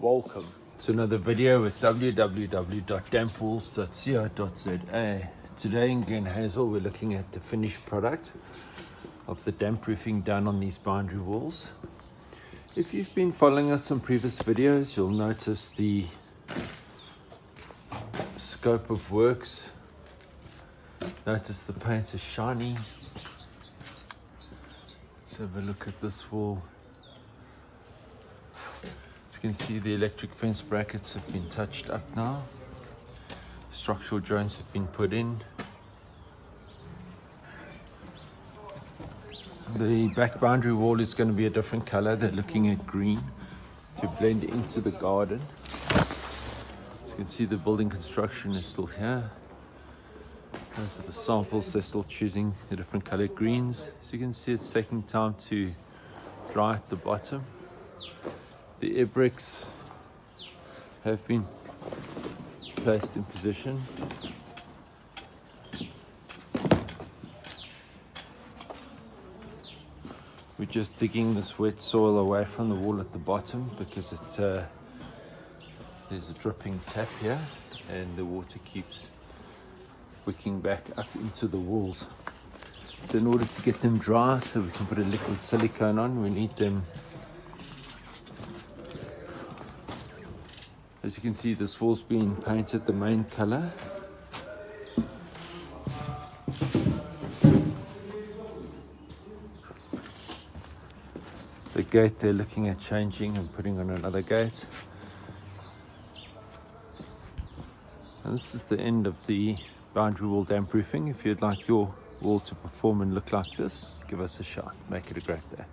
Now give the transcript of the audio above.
Welcome to another video with www.dampwalls.co.za. Today in Glenhazel we're looking at the finished product of the damp proofing done on these boundary walls. If you've been following us on previous videos, you'll notice the scope of works. Notice the paint is shiny. Let's have a look at this wall. As you can see, the electric fence brackets have been touched up now. Structural joints have been put in. The back boundary wall is going to be a different color. They're looking at green to blend into the garden. As you can see, the building construction is still here. Those are the samples. They're still choosing the different colored greens. As you can see, it's taking time to dry at the bottom. The air bricks have been placed in position. We're just digging this wet soil away from the wall at the bottom because there's a dripping tap here and the water keeps wicking back up into the walls. So in order to get them dry so we can put a liquid silicone on, we need them. As you can see, this wall's been painted the main color. The gate they're looking at changing and putting on another gate. And this is the end of the boundary wall damp proofing. If you'd like your wall to perform and look like this, give us a shout. Make it a great day.